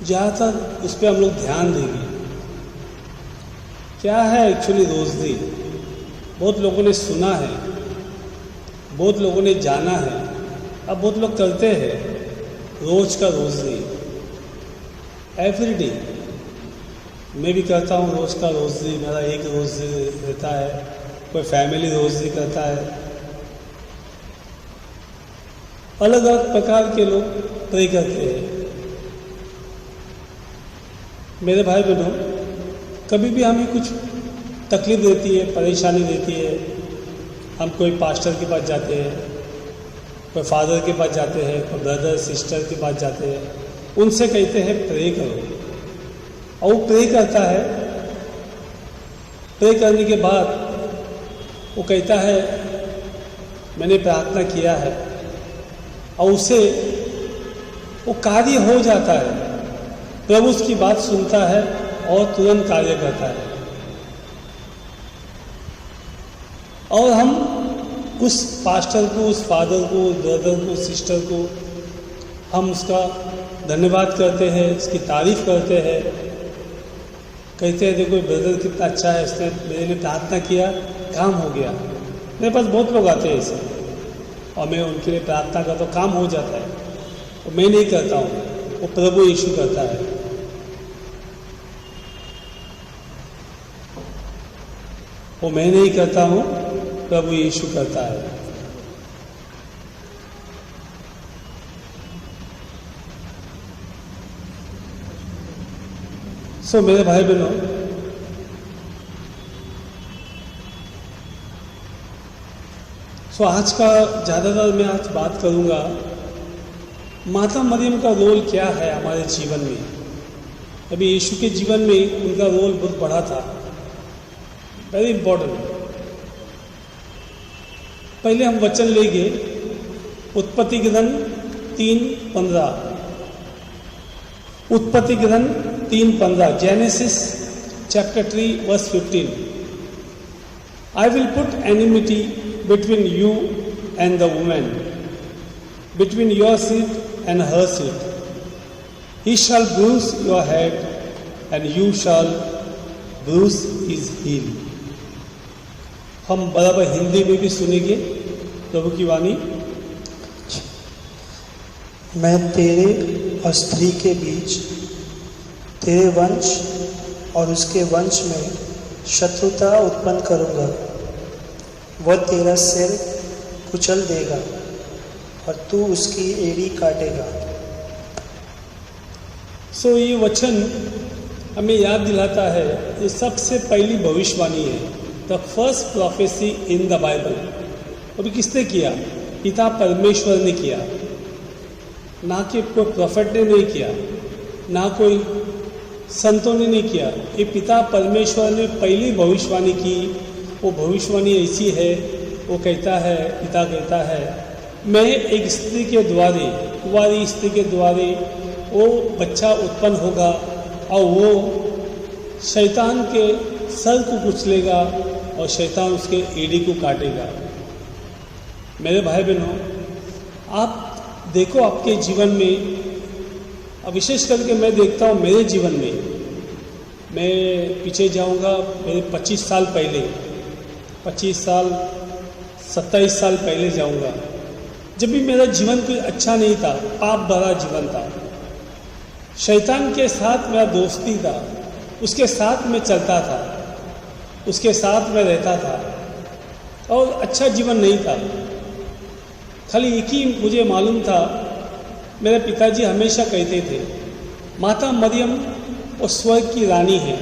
ज़्यादातर उस पर हम लोग ध्यान देंगे। क्या है एक्चुअली रोज़दी? बहुत लोगों ने सुना है, बहुत लोगों ने जाना है, अब बहुत लोग करते हैं रोज़ का रोज़दी, एवरीडे। मैं भी करता हूँ रोज़ का रोज़दी, मेरा एक रोज़दी रहता है, कोई फैमिली रोज़दी करता है। अलग अलग प्रकार के लोग प्रे करते हैं। मेरे भाई बहनों, कभी भी हमें कुछ तकलीफ देती है, परेशानी देती है, हम कोई पास्टर के पास जाते हैं, कोई फादर के पास जाते हैं, कोई ब्रदर सिस्टर के पास जाते हैं, उनसे कहते हैं प्रे करो, और वो प्रे करता है। प्रे करने के बाद वो कहता है मैंने प्रार्थना किया है, और उसे वो कार्य हो जाता है। प्रभु उसकी बात सुनता है और तुरंत कार्य करता है। और हम उस पास्टर को, उस फादर को, उस ब्रदर को, सिस्टर को हम उसका धन्यवाद करते हैं, उसकी तारीफ करते हैं, कहते हैं देखो ब्रदर कितना अच्छा है, इसने मेरे लिए प्रार्थना किया, काम हो गया। मेरे पास बहुत लोग आते हैं ऐसे, और मैं उनके लिए प्रार्थना करता हूँ, काम हो जाता है। और मैं नहीं करता हूँ, वो प्रभु यीशु करता है। वो मैं नहीं करता हूँ, प्रभु यीशु करता है। सो मेरे भाई बहनों, आज का ज़्यादातर मैं आज बात करूँगा माता मरियम का रोल क्या है हमारे जीवन में। अभी यीशु के जीवन में उनका रोल बहुत बड़ा था, वेरी इम्पोर्टेंट। पहले हम वचन लेंगे उत्पत्ति ग्रंथ 3:15। उत्पत्ति ग्रंथ 3:15, Genesis chapter 3 verse 15। I will put enmity between you and the woman, between your seed and her seed. He shall bruise your head, and you shall bruise his heel. हम बराबर हिंदी में भी सुनेंगे प्रभु की वाणी। मैं तेरे और स्त्री के बीच, तेरे वंश और उसके वंश में शत्रुता उत्पन्न करूँगा। वह तेरा सिर कुचल देगा और तू उसकी एड़ी काटेगा। ये वचन हमें याद दिलाता है, ये सबसे पहली भविष्यवाणी है, the first prophecy in the Bible. अभी किसने किया? पिता परमेश्वर ने किया, ना कि कोई प्रोफेट ने नहीं किया, ना कोई संतों ने नहीं किया। ये पिता परमेश्वर ने पहली भविष्यवाणी की। वो भविष्यवाणी ऐसी है, वो कहता है, पिता कहता है, मैं एक स्त्री के द्वारे, कुंवारी स्त्री के द्वारे वो बच्चा उत्पन्न होगा, और वो शैतान के सर को कुचलेगा और शैतान उसके एड़ी को काटेगा। मेरे भाई बहनों, आप देखो आपके जीवन में, अब विशेष करके मैं देखता हूँ मेरे जीवन में, मैं पीछे जाऊँगा मेरे 25 साल पहले, 25 साल 27 साल पहले जाऊँगा, जब भी मेरा जीवन कोई अच्छा नहीं था, पाप भरा जीवन था, शैतान के साथ मेरा दोस्ती था, उसके साथ मैं चलता था, उसके साथ मैं रहता था, और अच्छा जीवन नहीं था। खाली एक ही मुझे मालूम था, मेरे पिताजी हमेशा कहते थे माता मरियम वो स्वर्ग की रानी है।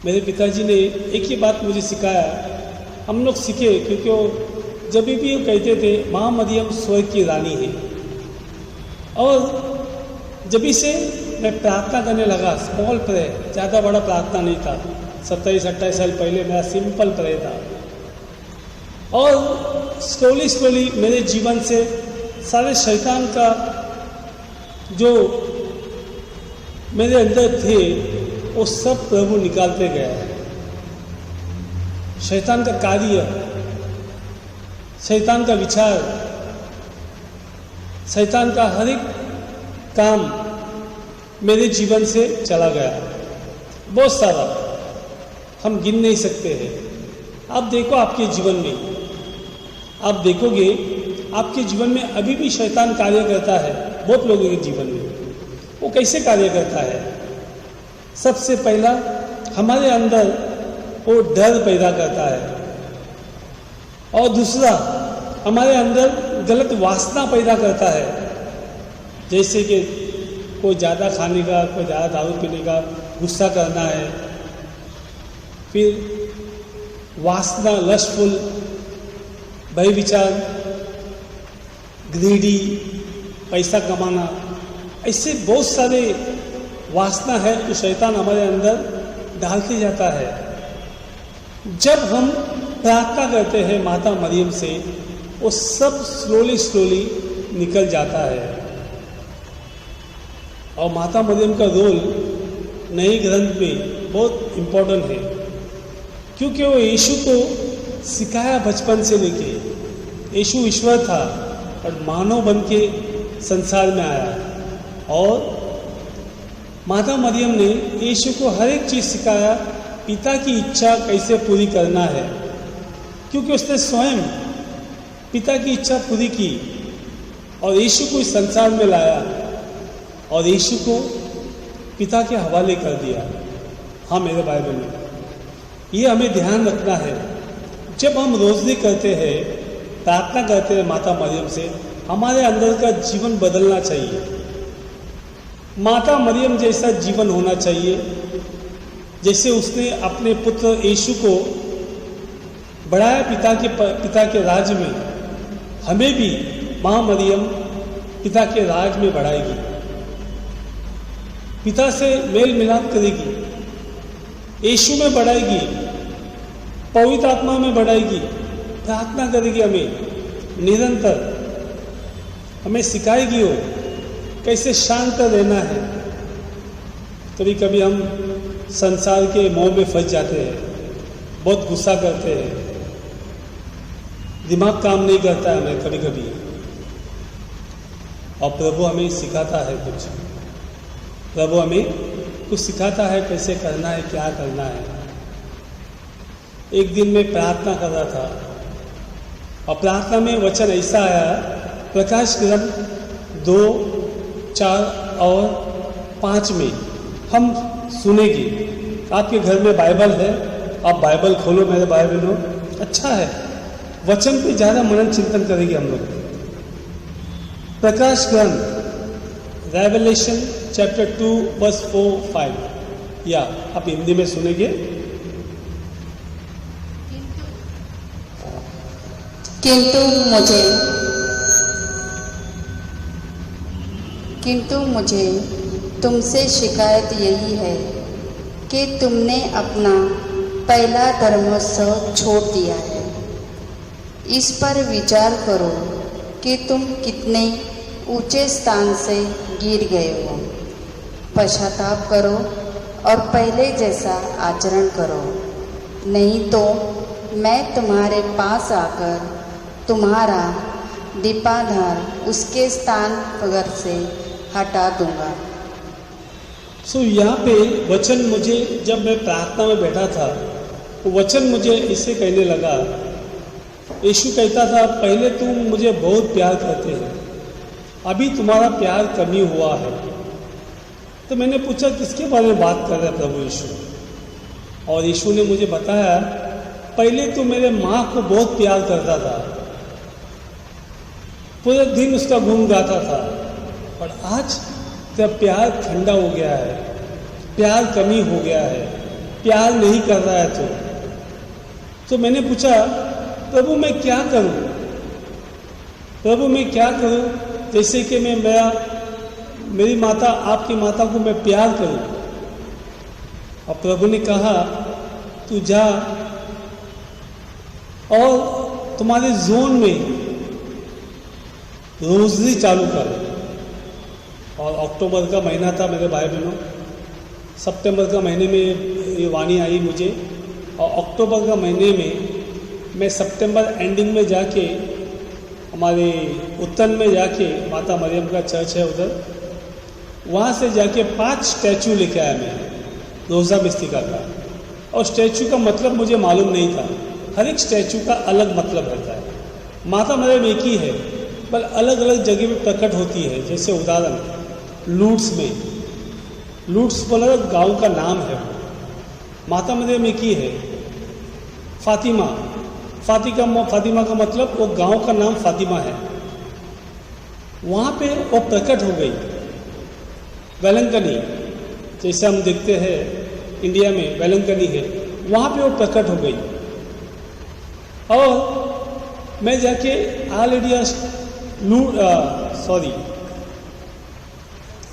मेरे पिताजी ने एक ही बात मुझे सिखाया, हम लोग सीखे, क्योंकि वो जब भी वो कहते थे माँ मरियम स्वर्ग की रानी है। और जब से मैं प्रार्थना करने लगा, स्मॉल प्रे, ज़्यादा बड़ा प्रार्थना नहीं था, 27-28 साल पहले मेरा सिंपल प्रे था, और स्लोली मेरे जीवन से सारे शैतान का जो मेरे अंदर थे वो सब प्रभु निकालते गया। शैतान का कार्य, शैतान का विचार, शैतान का हर एक काम मेरे जीवन से चला गया, बहुत सारा, हम गिन नहीं सकते हैं। आप देखो आपके जीवन में, आप देखोगे आपके जीवन में अभी भी शैतान कार्य करता है। बहुत लोगों के जीवन में वो कैसे कार्य करता है? सबसे पहला हमारे अंदर वो डर पैदा करता है, और दूसरा हमारे अंदर गलत वासना पैदा करता है, जैसे कि कोई ज़्यादा खाने का, कोई ज़्यादा दारू पीने का, गुस्सा करना है, फिर वासना, लस्टफुल, भय विचार, ग्रीडी, पैसा कमाना, ऐसे बहुत सारे वासना है जो शैतान हमारे अंदर डालते जाता है। जब हम प्रार्थना करते हैं माता मरियम से, वो सब स्लोली निकल जाता है। और माता मरियम का रोल नए ग्रंथ में बहुत इम्पोर्टेंट है, क्योंकि वो यीशु को सिखाया बचपन से लेके। यीशु ईश्वर था और मानव बन के संसार में आया, और माता मरियम ने यीशु को हर एक चीज़ सिखाया, पिता की इच्छा कैसे पूरी करना है, क्योंकि उसने स्वयं पिता की इच्छा पूरी की और यीशु को इस संसार में लाया और यीशु को पिता के हवाले कर दिया। हाँ, मेरे बाइबल में ये हमें ध्यान रखना है। जब हम रोज़नी करते हैं, प्रार्थना करते हैं माता मरियम से, हमारे अंदर का जीवन बदलना चाहिए। माता मरियम जैसा जीवन होना चाहिए, जैसे उसने अपने पुत्र यीशु को बढ़ाया पिता के राज में, हमें भी माँ मरियम पिता के राज में बढ़ाएगी, पिता से मेल मिलाप करेगी, यीशु में बढ़ाएगी, पवित्र आत्मा में बढ़ाएगी, प्रार्थना करेगी, हमें निरंतर हमें सिखाएगी वो कैसे शांत रहना है। कभी कभी हम संसार के मोह में फंस जाते हैं, बहुत गुस्सा करते हैं, दिमाग काम नहीं करता है हमें कभी कभी, और प्रभु हमें सिखाता है कुछ, प्रभु हमें कुछ सिखाता है कैसे करना है, क्या करना है। एक दिन मैं प्रार्थना कर रहा था और प्रार्थना में वचन ऐसा आया, प्रकाश ग्रंथ 2, 4 और 5 में हम सुनेंगे। आपके घर में बाइबल है, आप बाइबल खोलो, मेरे बाइबल हो, अच्छा है, वचन पे ज़्यादा मनन चिंतन करेंगे हम लोग। प्रकाश ग्रंथ रेवलेशन चैप्टर 2 वर्स 4-5, या आप हिंदी में सुनेंगे। किंतु मुझे तुमसे शिकायत यही है कि तुमने अपना पहला धर्मोत्सव छोड़ दिया है। इस पर विचार करो कि तुम कितने ऊंचे स्थान से गिर गए हो। पश्चाताप करो और पहले जैसा आचरण करो, नहीं तो मैं तुम्हारे पास आकर तुम्हारा दीपाधार उसके स्थान पर से हटा दूंगा। यहाँ पे वचन मुझे, जब मैं प्रार्थना में बैठा था, वो वचन मुझे इसे कहने लगा। यीशु कहता था, पहले तुम मुझे बहुत प्यार करते हैं, अभी तुम्हारा प्यार कमी हुआ है। तो मैंने पूछा किसके बारे में बात कर रहे हैं प्रभु यीशु? और यीशु ने मुझे बताया, पहले तो मेरे माँ को बहुत प्यार करता था, पूरे दिन उसका गुण गाता था, और आज जब प्यार ठंडा हो गया है, प्यार कमी हो गया है, प्यार नहीं कर रहा है। तो मैंने पूछा, प्रभु मैं क्या करूं? प्रभु मैं क्या करूं? जैसे कि मैं मेरी माता, आपकी माता को मैं प्यार करूं। और प्रभु ने कहा, तू जा और तुम्हारे जोन में रोजरी चालू कर। और अक्टूबर का महीना था मेरे भाई बहनों, सितंबर का महीने में ये वाणी आई मुझे, और अक्टूबर का महीने में मैं सितंबर एंडिंग में जाके हमारे उत्तन में जाके, माता मरियम का चर्च है उधर, वहाँ से जाके 5 स्टैचू लेके आया मैं रोज़ा मिस्टिका का। और स्टैचू का मतलब मुझे मालूम नहीं था। हर एक स्टैचू का अलग मतलब रहता है। माता मरियम एक ही है, पर अलग अलग जगह में प्रकट होती है। जैसे उदाहरण लूट्स में, लूट्स बोला गांव का नाम है, माता मरियम एक ही है। फातिमा, फातिमा का मतलब वो गांव का नाम फातिमा है, वहाँ पे वो प्रकट हो गई। वेलंकनी, जैसे हम देखते हैं इंडिया में वेलंकनी है, वहाँ पे वो प्रकट हो गई। और मैं जाके ऑल इंडिया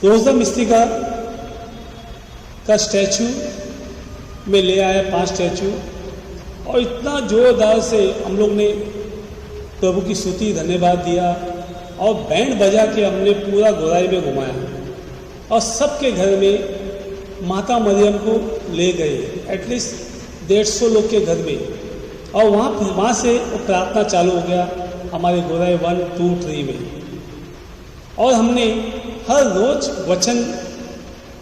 रोज़ा मिस्टिका का स्टैचू में ले आया 5 स्टैचू, और इतना जोरदार से हम लोग ने प्रभु की स्तुति धन्यवाद दिया और बैंड बजा के हमने पूरा गोराई में घुमाया और सबके घर में माता मरियम को ले गए, एटलीस्ट 150 लोग के घर में। और वहाँ से वो प्रार्थना चालू हो गया हमारे गोराई 1, 2, 3 में। और हमने हर रोज वचन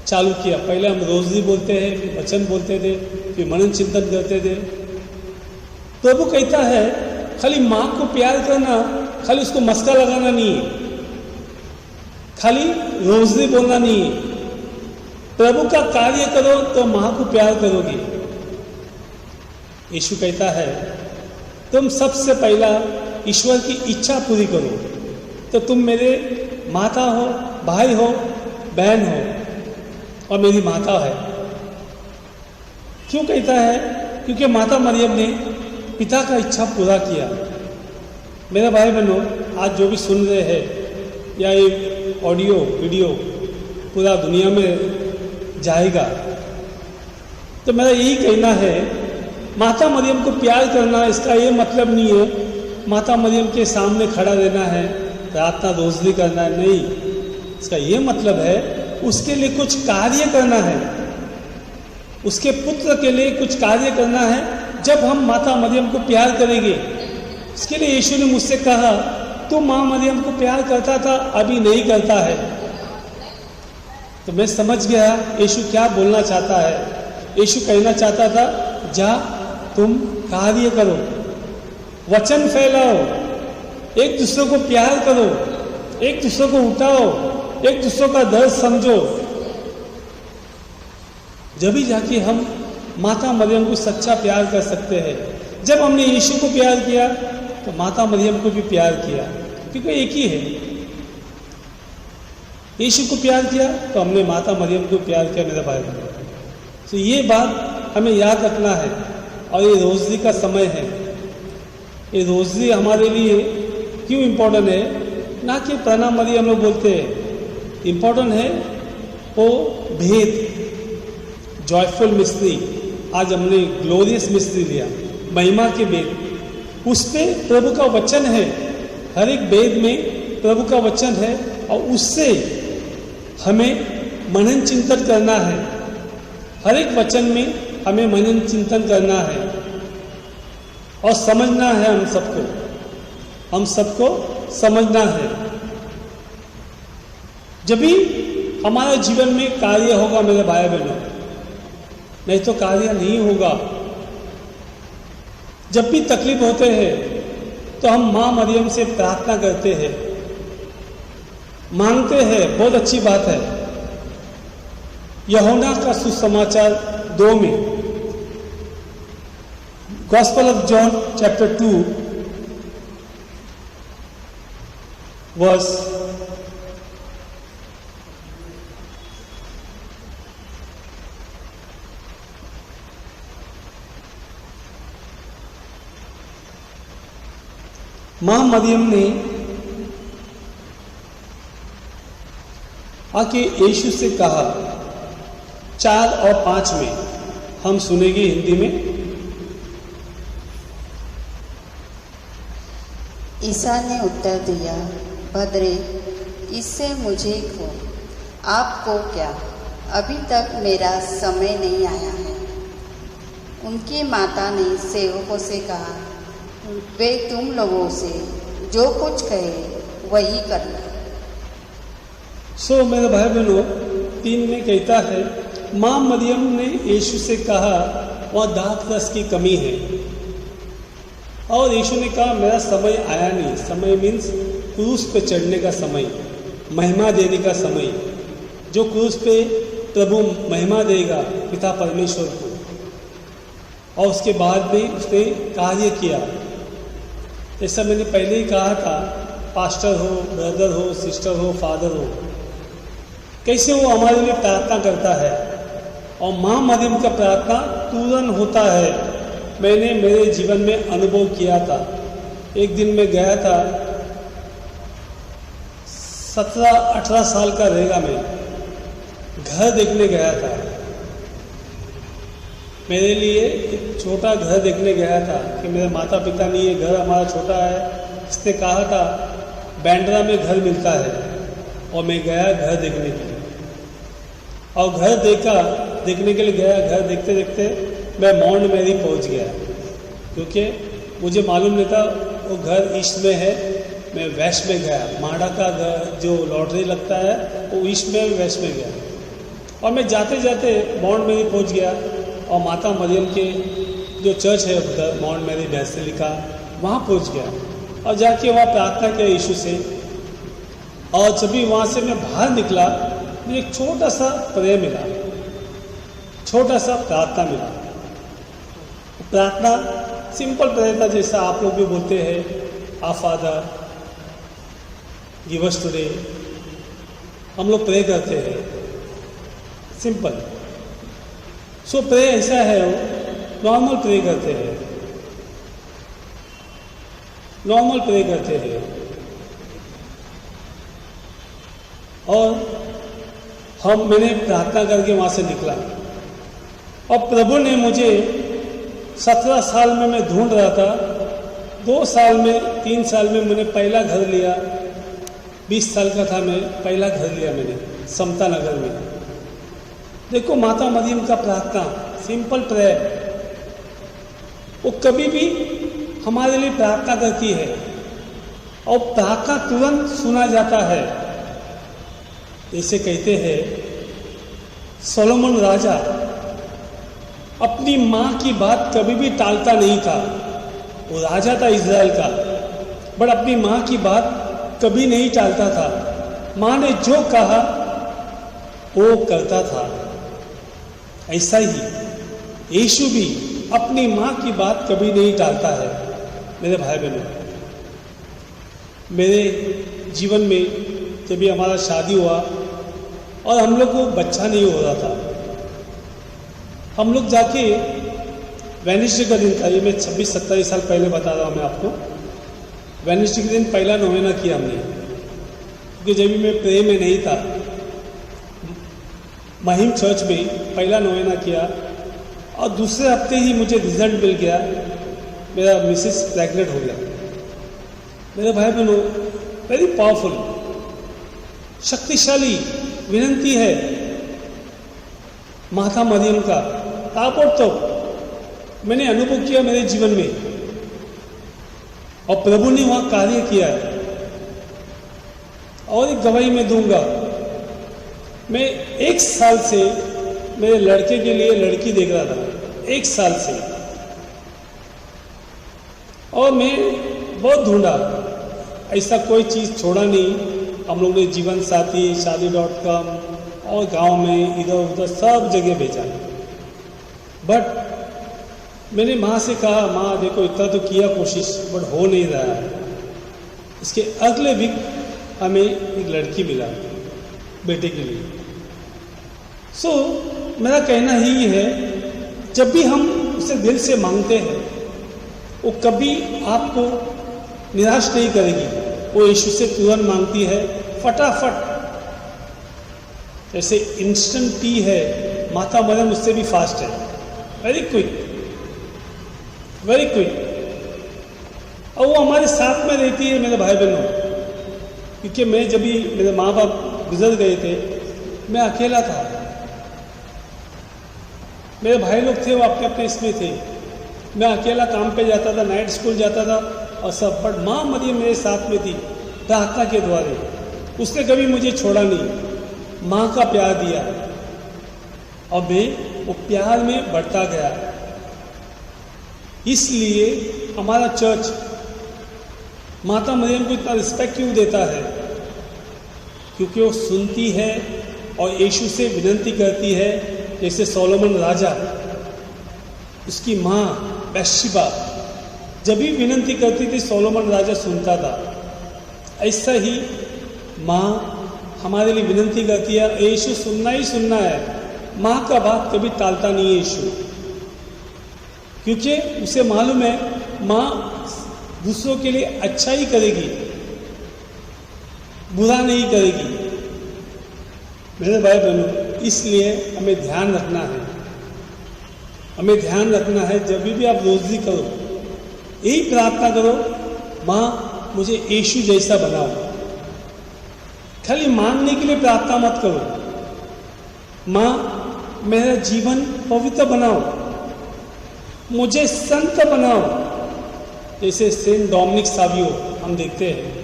चालू किया। पहले हम रोज़ी बोलते हैं, फिर वचन बोलते थे, फिर मनन चिंतन करते थे। प्रभु कहता है खाली माँ को प्यार करना, खाली उसको मस्का लगाना नहीं है, खाली रोज़ी बोलना नहीं है। प्रभु का कार्य करो तो माँ को प्यार करोगे। यीशु कहता है तुम सबसे पहला ईश्वर की इच्छा पूरी करो तो तुम मेरे माता हो, भाई हो, बहन हो और मेरी माता है। क्यों कहता है? क्योंकि माता मरियम ने पिता का इच्छा पूरा किया। मेरे भाई बहनों, आज जो भी सुन रहे हैं या ये ऑडियो वीडियो पूरा दुनिया में जाएगा, तो मेरा यही कहना है, माता मरियम को प्यार करना इसका ये मतलब नहीं है माता मरियम के सामने खड़ा रहना है, प्रार्थना रोज़ी करना है, नहीं। इसका ये मतलब है उसके लिए कुछ कार्य करना है, उसके पुत्र के लिए कुछ कार्य करना है। जब हम माता मरियम को प्यार करेंगे, इसके लिए यीशु ने मुझसे कहा तू माँ मरियम को प्यार करता था, अभी नहीं करता है। तो मैं समझ गया यीशु क्या बोलना चाहता है। यीशु कहना चाहता था जा तुम कार्य करो, वचन फैलाओ, एक दूसरे को प्यार करो, एक दूसरे को उठाओ, एक दूसरे का दर्द समझो। जब भी जाके हम माता मरियम को सच्चा प्यार कर सकते हैं। जब हमने यीशु को प्यार किया तो माता मरियम को भी प्यार किया, क्योंकि एक ही है। यीशु को प्यार किया तो हमने माता मरियम को प्यार किया। मेरे भाई, तो ये बात हमें याद रखना है। और ये रोज़ी का समय है। ये रोज़ी हमारे लिए क्यों इम्पोर्टेंट है? ना कि प्रणाम मरियम हम लोग बोलते हैं, इम्पोर्टेंट है वो भेद, जॉयफुल मिस्ट्री। आज हमने ग्लोरियस मिस्ट्री लिया, महिमा के भेद। उस पर प्रभु का वचन है, हर एक वेद में प्रभु का वचन है और उससे हमें मनन चिंतन करना है। हर एक वचन में हमें मनन चिंतन करना है और समझना है। हम सबको समझना है। जब भी हमारे जीवन में कार्य होगा मेरे भाई बहनों, नहीं तो कार्य नहीं होगा। जब भी तकलीफ होते हैं तो हम माँ मरियम से प्रार्थना करते हैं, मांगते हैं, बहुत अच्छी बात है। यूहन्ना का सुसमाचार 2 में, gospel of John chapter 2 verse 'माँ मरियम ने आके यीशु से कहा, 4 और 5 में हम सुनेंगे हिंदी में। ईसा ने उत्तर दिया, भद्रे, इससे मुझे क्यों? आपको क्या? अभी तक मेरा समय नहीं आया है। उनकी माता ने सेवकों से कहा, वे तुम लोगों से जो कुछ कहे वही करना। सो मेरे भाई बहनों, 3 में कहता है, माँ मरियम ने यीशु से कहा वहाँ दाख रस की कमी है, और यीशु ने कहा मेरा समय आया नहीं। समय मीन्स क्रूस पे चढ़ने का समय, महिमा देने का समय, जो क्रूस पे प्रभु महिमा देगा पिता परमेश्वर को, और उसके बाद भी उसने कार्य किया। जैसा मैंने पहले ही कहा था, पास्टर हो, ब्रदर हो, सिस्टर हो, फादर हो, कैसे वो हमारे लिए प्रार्थना करता है, और माँ मरियम का प्रार्थना तुरंत होता है। मैंने मेरे जीवन में अनुभव किया था। एक दिन मैं गया था, 17-18 साल का रहेगा, मैं घर देखने गया था। मेरे लिए एक छोटा घर देखने गया था कि मेरे माता पिता नहीं है, घर हमारा छोटा है। इसने कहा था बैंड्रा में घर मिलता है, और मैं गया घर देखने के लिए, और घर देखने के लिए गया। घर देखते देखते मैं माउंट मैरी पहुंच गया, क्योंकि मुझे मालूम नहीं था वो घर ईस्ट में है। मैं वेस्ट में गया, माड़ा का घर जो लॉटरी लगता है वो ईस्ट में, वेस्ट में गया, और मैं जाते जाते माउंट मैरी पहुंच गया, और माता मरियम के जो चर्च है उधर माउंट मैरी बेसिलिका, वहाँ पहुँच गया, और जाके वहाँ प्रार्थना किया यीशु से। और जब भी वहाँ से मैं बाहर निकला, मुझे एक छोटा सा प्रेयर मिला, छोटा सा प्रार्थना मिला। प्रार्थना सिंपल प्रेयर था, जैसा आप लोग भी बोलते हैं, आ फादर गिव अस टुडे, हम लोग प्रे करते हैं, सिंपल। सो प्रे ऐसा है, नॉर्मल प्रे करते हैं, नॉर्मल प्रे करते हैं। और मैंने प्रार्थना करके वहाँ से निकला, और प्रभु ने मुझे 17 साल में मैं ढूंढ रहा था, 2 साल में 3 साल में मैंने पहला घर लिया। 20 साल का था मैं, पहला घर लिया मैंने समता नगर में। देखो माता मरियम का प्रार्थना, सिंपल प्रेयर, वो कभी भी हमारे लिए प्रार्थना करती है, और प्रार्थना तुरंत सुना जाता है। जैसे कहते हैं सोलोमन राजा अपनी माँ की बात कभी भी टालता नहीं था। वो राजा था इज़राइल का, बट अपनी माँ की बात कभी नहीं टालता था। माँ ने जो कहा वो करता था। ऐसा ही यीशु भी अपनी माँ की बात कभी नहीं टालता है। मेरे भाई बहनों, मेरे जीवन में जब भी हमारा शादी हुआ और हम लोग को बच्चा नहीं हो रहा था, हम लोग जाके वेडनेसडे का दिन था, ये मैं 26-27 साल पहले बता रहा हूँ मैं आपको। वेडनेसडे के दिन पहला नोवेना किया हमने, क्योंकि जब भी मैं प्रे में नहीं था, महिम चर्च में पहला नोवेना किया, और दूसरे हफ्ते ही मुझे रिजल्ट मिल गया, मेरा मिसेस प्रेग्नेंट हो गया। मेरे भाई बहनों, वेरी पावरफुल, शक्तिशाली विनंती है माता मरियम का, ताबड़तोड़ मैंने अनुभव किया मेरे जीवन में, और प्रभु ने वहाँ कार्य किया है। और एक गवाही मैं दूंगा, मैं 1 साल से मेरे लड़के के लिए लड़की देख रहा था, 1 साल से, और मैं बहुत ढूंढा, ऐसा कोई चीज़ छोड़ा नहीं। हम लोग ने जीवन साथी, शादी.com और गांव में इधर उधर सब जगह भेजा, बट मैंने माँ से कहा, माँ देखो इतना तो किया कोशिश, बट हो नहीं रहा है। इसके अगले वीक हमें एक लड़की मिला बेटे के लिए। सो मेरा कहना यही है, जब भी हम उसे दिल से मांगते हैं, वो कभी आपको निराश नहीं करेगी। वो यीशु से तुरंत मांगती है, फटाफट, जैसे इंस्टेंट टी है। माता मरियम उससे भी फास्ट है, वेरी क्विक, वेरी क्विक। और वो हमारे साथ में रहती है मेरे भाई बहनों, क्योंकि मैं जब भी मेरे माँ बाप गुजर गए थे, मैं अकेला था, मेरे भाई लोग थे वो अपने अपने इसमें थे, मैं अकेला काम पे जाता था, नाइट स्कूल जाता था और सब, बट माँ मरियम मेरे साथ में थी प्रार्थना के द्वारे। उसने कभी मुझे छोड़ा नहीं, माँ का प्यार दिया और मैं वो प्यार में बढ़ता गया। इसलिए हमारा चर्च माता मरियम को इतना रिस्पेक्ट क्यों देता है? क्योंकि वो सुनती है और यीशु से विनती करती है। जैसे सोलोमन राजा, उसकी माँ बैशबा जब भी विनती करती थी सोलोमन राजा सुनता था। ऐसा ही माँ हमारे लिए विनती करती है, यीशु सुनना ही सुनना है। माँ का बात कभी टालता नहीं है यीशु, क्योंकि उसे मालूम है माँ दूसरों के लिए अच्छा ही करेगी, बुरा नहीं करेगी। मेरे भाई बहनों, इसलिए हमें ध्यान रखना है, हमें ध्यान रखना है। जब भी आप रोज़ी करो, यही प्रार्थना करो, माँ मुझे यीशु जैसा बनाओ। खाली मांगने के लिए प्रार्थना मत करो, माँ मेरा जीवन पवित्र बनाओ, मुझे संत बनाओ। जैसे सेंट डोमिनिक सावियो हम देखते हैं,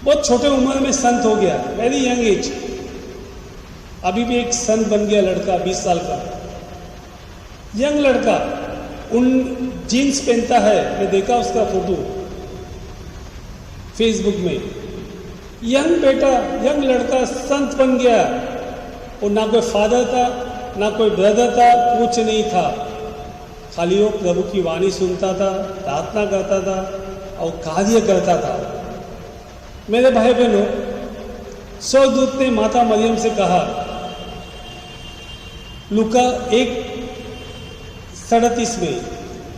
बहुत छोटे उम्र में संत हो गया, वेरी यंग एज। अभी भी एक संत बन गया लड़का, 20 साल का यंग लड़का। उन जीन्स पहनता है, मैं देखा उसका फोटो फेसबुक में। यंग बेटा, यंग लड़का संत बन गया। और ना कोई फादर था, ना कोई ब्रदर था, कुछ नहीं था। खाली वो प्रभु की वाणी सुनता था, प्रार्थना करता था और कार्य करता था। मेरे भाई बहनों, स्वर्गदूत ने माता मरियम से कहा, लूका 1:37 में,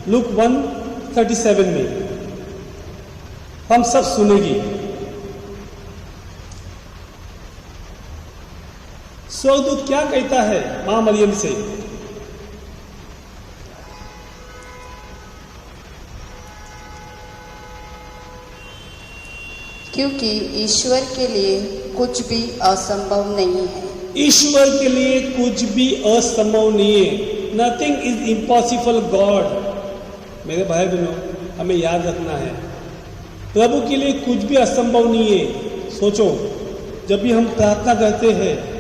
लूक 1:37 में, हम सब सुनेगी। स्वर्गदूत क्या कहता है मां मरियम से? क्योंकि ईश्वर के लिए कुछ भी असंभव नहीं है। ईश्वर के लिए कुछ भी असंभव नहीं है। Nothing is impossible God. मेरे भाई बहनों, हमें याद रखना है, प्रभु के लिए कुछ भी असंभव नहीं है। सोचो, जब भी हम प्रार्थना करते हैं,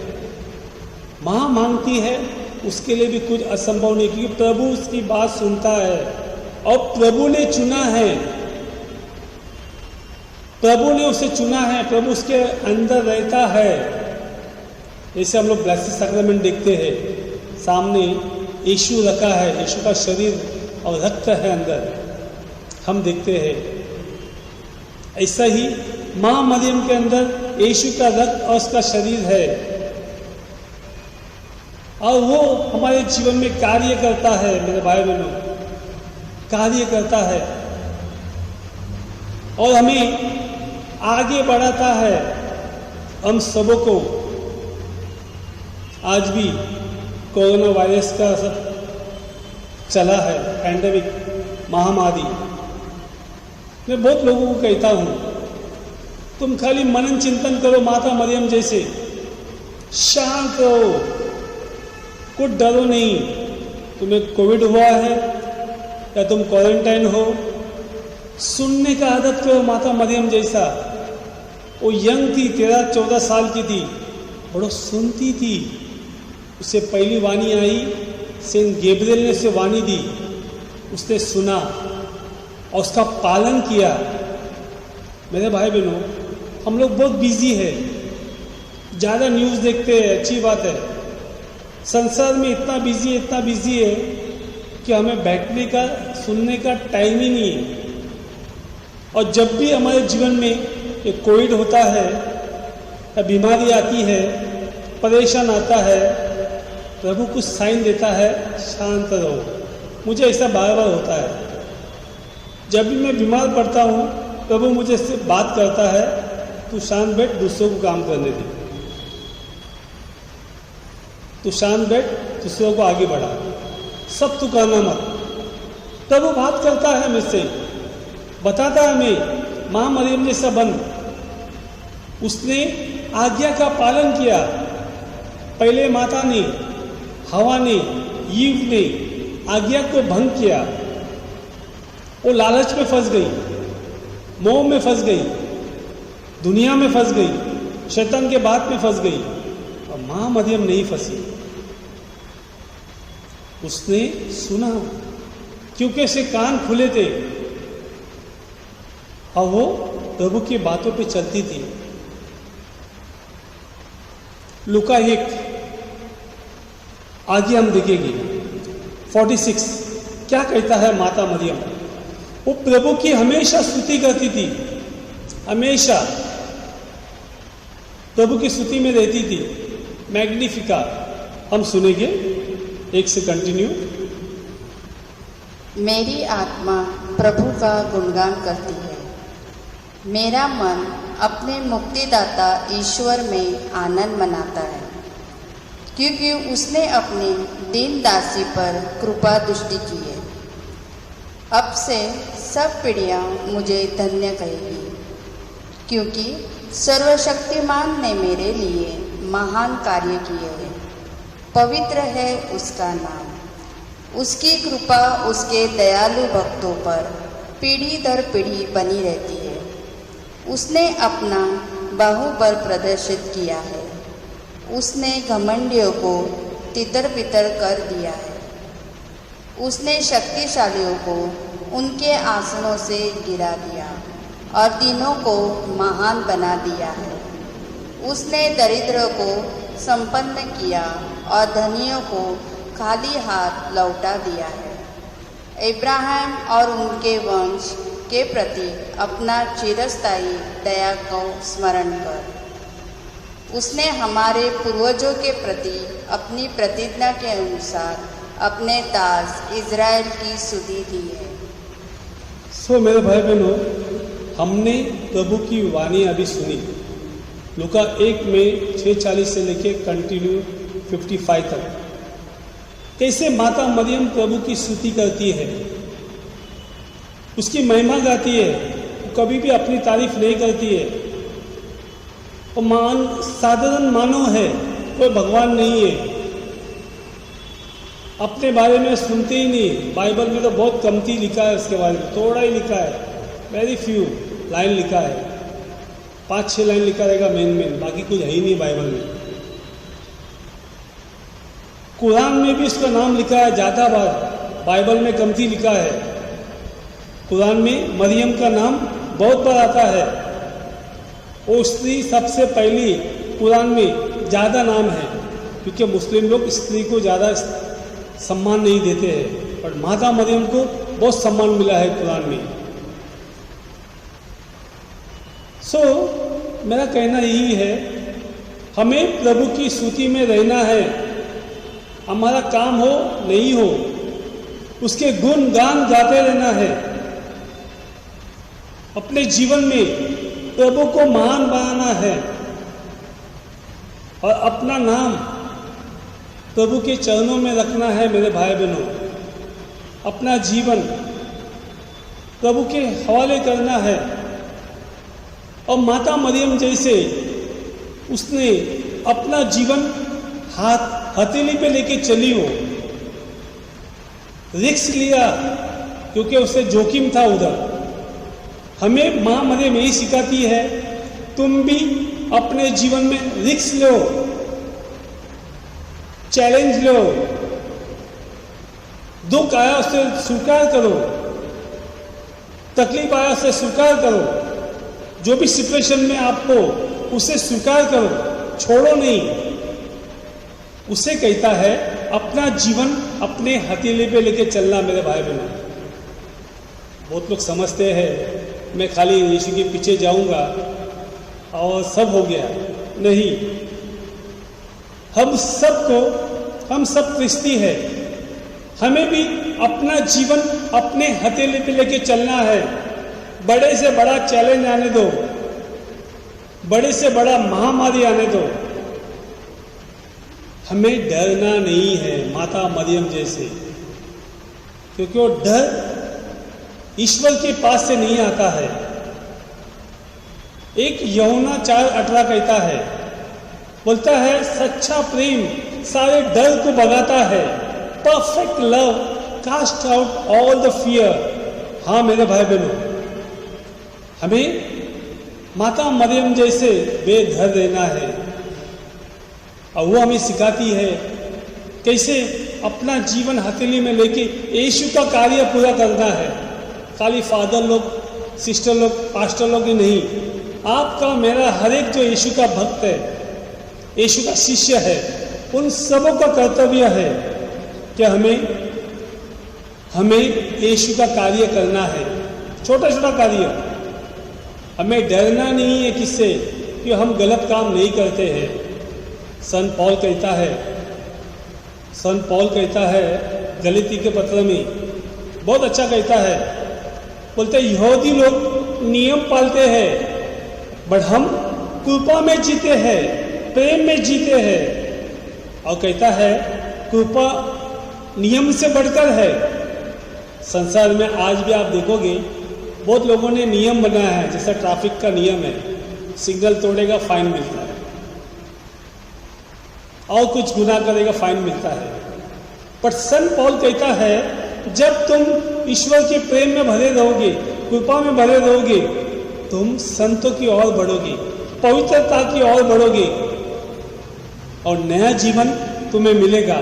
माँ मांगती है, उसके लिए भी कुछ असंभव नहीं, क्योंकि प्रभु उसकी बात सुनता है और प्रभु ने चुना है, प्रभु ने उसे चुना है, प्रभु उसके अंदर रहता है। जैसे हम लोग ब्लेसिंग सैक्रामेंट देखते हैं, सामने यीशु रखा है, यीशु का शरीर और रक्त है अंदर, हम देखते हैं। ऐसा ही माँ मरियम के अंदर यीशु का रक्त और उसका शरीर है, और वो हमारे जीवन में कार्य करता है। मेरे भाई बहनों, कार्य करता है और हमें आगे बढ़ाता है। हम सबों को आज भी कोरोना वायरस का सब चला है, पैंडेमिक, महामारी। मैं बहुत लोगों को कहता हूँ, तुम खाली मनन चिंतन करो माता मरियम जैसे, शांत रहो, कुछ डरो नहीं। तुम्हें कोविड हुआ है या तुम क्वारंटाइन हो, सुनने का आदत करो माता मरियम जैसा। वो यंग थी, 13-14 साल की थी, बड़ा सुनती थी। उससे पहली वाणी आई, सेंट गैब्रियल ने उसे वाणी दी, उसने सुना और उसका पालन किया। मेरे भाई बहनों, हम लोग बहुत बिजी है, ज़्यादा न्यूज़ देखते हैं, अच्छी बात है। संसार में इतना बिजी है कि हमें बैठने का, सुनने का टाइम ही नहीं है। और जब भी हमारे जीवन में ये कोविड होता है या बीमारी आती है, परेशान आता है, प्रभु कुछ साइन देता है, शांत रहो। मुझे ऐसा बार बार होता है, जब भी मैं बीमार पड़ता हूँ, प्रभु मुझे से बात करता है, तू शांत बैठ, दूसरों को काम करने दे, तू शांत बैठ, दूसरों को आगे बढ़ा, सब तू करना मत। प्रभु बात करता है मुझसे, बताता है हमें, माँ मरियम जैसा बन। उसने आज्ञा का पालन किया। पहले माता ने, हवा ने, ईव ने आज्ञा को भंग किया। वो लालच में फंस गई, मोह में फंस गई, दुनिया में फंस गई, शैतान के बात में फंस गई, और मां मरियम नहीं फंसी। उसने सुना क्योंकि उसके कान खुले थे और वो प्रभु की बातों पे चलती थी। लूका 1 आगे हम देखेंगे 46 क्या कहता है माता मरियम। वो प्रभु की हमेशा स्तुति करती थी, हमेशा प्रभु की स्तुति में रहती थी। मैग्निफिका हम सुनेंगे, 1 से कंटिन्यू। मेरी आत्मा प्रभु का गुणगान करती है, मेरा मन अपने मुक्तिदाता ईश्वर में आनंद मनाता है, क्योंकि उसने अपनी दीन दासी पर कृपा दृष्टि की है। अब से सब पीढ़ियाँ मुझे धन्य कहेगी, क्योंकि सर्वशक्तिमान ने मेरे लिए महान कार्य किए हैं। पवित्र है उसका नाम, उसकी कृपा उसके दयालु भक्तों पर पीढ़ी दर पीढ़ी बनी रहती है। उसने अपना बाहुबल प्रदर्शित किया है, उसने घमंडियों को तितर बितर कर दिया है। उसने शक्तिशालियों को उनके आसनों से गिरा दिया और दीनों को महान बना दिया है। उसने दरिद्रों को संपन्न किया और धनियों को खाली हाथ लौटा दिया है। इब्राहिम और उनके वंश के प्रति अपना चिरस्थायी दया को स्मरण कर उसने हमारे पूर्वजों के प्रति अपनी प्रतिज्ञा के अनुसार अपने दास इज़राइल की सुधि दी है। सो मेरे भाई बहनों, हमने प्रभु की वाणी अभी सुनी। लूका 1 में 6:40 से लेके कंटिन्यू 55 तक कैसे माता मरियम प्रभु की स्तुति करती है, उसकी महिमा गाती है, कभी भी अपनी तारीफ नहीं करती है। और साधारण मानव है, कोई भगवान नहीं है, अपने बारे में सुनते ही नहीं। बाइबल में तो बहुत कमती लिखा है उसके बारे में, थोड़ा ही लिखा है, वेरी फ्यू लाइन लिखा है, 5-6 लाइन लिखा रहेगा मेन, बाकी कुछ है ही नहीं बाइबल में। कुरान में भी इसका नाम लिखा है ज़्यादा बार, बाइबल में कमती लिखा है। कुरान में मरियम का नाम बहुत बार आता है। वो स्त्री सबसे पहली कुरान में ज़्यादा नाम है, क्योंकि मुस्लिम लोग स्त्री को ज़्यादा सम्मान नहीं देते हैं, पर माता मरियम को बहुत सम्मान मिला है कुरान में। मेरा कहना यही है, हमें प्रभु की स्तुति में रहना है। हमारा काम हो नहीं हो, उसके गुण गान गाते रहना है। अपने जीवन में प्रभु को महान बनाना है और अपना नाम प्रभु के चरणों में रखना है। मेरे भाई बहनों, अपना जीवन प्रभु के हवाले करना है। और माता मरियम जैसे उसने अपना जीवन हथेली पे लेके चली, हो रिस्क लिया, क्योंकि उसे जोखिम था उधर। हमें मां मरियम यही सिखाती है, तुम भी अपने जीवन में रिस्क लो, चैलेंज लो, दुख आया उसे स्वीकार करो, तकलीफ आया उसे स्वीकार करो, जो भी सिचुएशन में आपको उसे स्वीकार करो, छोड़ो नहीं। उसे कहता है अपना जीवन अपने हथेली पे लेके चलना। मेरे भाई बहनों, बहुत लोग समझते हैं मैं खाली यीशु के पीछे जाऊंगा और सब हो गया। नहीं, हम सब क्रिस्ती है। हमें भी अपना जीवन अपने हथेली पे लेके चलना है। बड़े से बड़ा चैलेंज आने दो, बड़े से बड़ा महामारी आने दो, हमें डरना नहीं है माता मरियम जैसे, क्योंकि वो डर ईश्वर के पास से नहीं आता है। एक यूहन्ना 4:18 कहता है, बोलता है सच्चा प्रेम सारे डर को भगाता है। Perfect love cast out all the fear. हाँ मेरे भाई बहनों, हमें माता मरियम जैसे बेघर रहना है। और वो हमें सिखाती है कैसे अपना जीवन हथेली में लेके यीशु का कार्य पूरा करना है। खाली फादर लोग, सिस्टर लोग, पास्टर लोग ही नहीं, आपका मेरा हर एक जो यीशु का भक्त है, यीशु का शिष्य है, उन सबों का कर्तव्य है कि हमें यीशु का कार्य करना है। छोटा छोटा कार्य, हमें डरना नहीं है किससे कि हम गलत काम नहीं करते हैं। संत पौल कहता है गलती के पत्र में, बहुत अच्छा कहता है, बोलते यहूदी लोग नियम पालते हैं बट हम कृपा में जीते हैं, प्रेम में जीते हैं। और कहता है कृपा नियम से बढ़कर है। संसार में आज भी आप देखोगे बहुत लोगों ने नियम बनाया है, जैसा ट्रैफिक का नियम है, सिग्नल तोड़ेगा फाइन मिलता है, और कुछ गुनाह करेगा फाइन मिलता है। पर संत पौल कहता है जब तुम ईश्वर के प्रेम में भरे रहोगे, कृपा में भरे रहोगे, तुम संतों की ओर बढ़ोगे, पवित्रता की ओर बढ़ोगे और नया जीवन तुम्हें मिलेगा,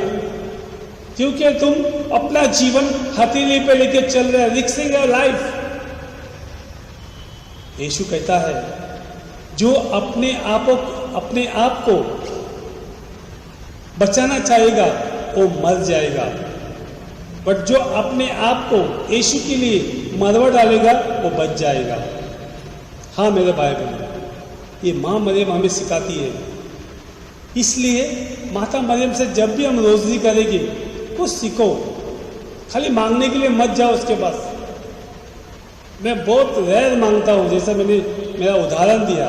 क्योंकि तुम अपना जीवन हथेली पे लेके चल रहे, रिस्किंग योर लाइफ। यीशु कहता है जो अपने आप को बचाना चाहेगा वो मर जाएगा, बट जो अपने आप को यीशु के लिए मरवा डालेगा वो बच जाएगा। हाँ मेरे भाई बहन, ये माँ मरियम हमें सिखाती है। इसलिए माता मरियम से जब भी हम रोज़ी करेंगे कुछ सीखो, खाली मांगने के लिए मत जाओ उसके पास। मैं बहुत रेयर मांगता हूँ, जैसा मैंने मेरा उदाहरण दिया,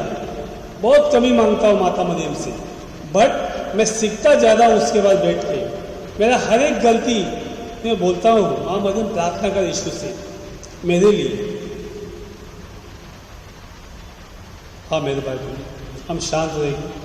बहुत कमी मांगता हूँ माता मरियम से, बट मैं सीखता ज़्यादा हूँ उसके बाद बैठ के। मेरा हर एक गलती मैं बोलता हूँ माँ मरियम प्रार्थना कर यीशु से मेरे लिए। हाँ मेरे भाई हम शांत रहेंगे।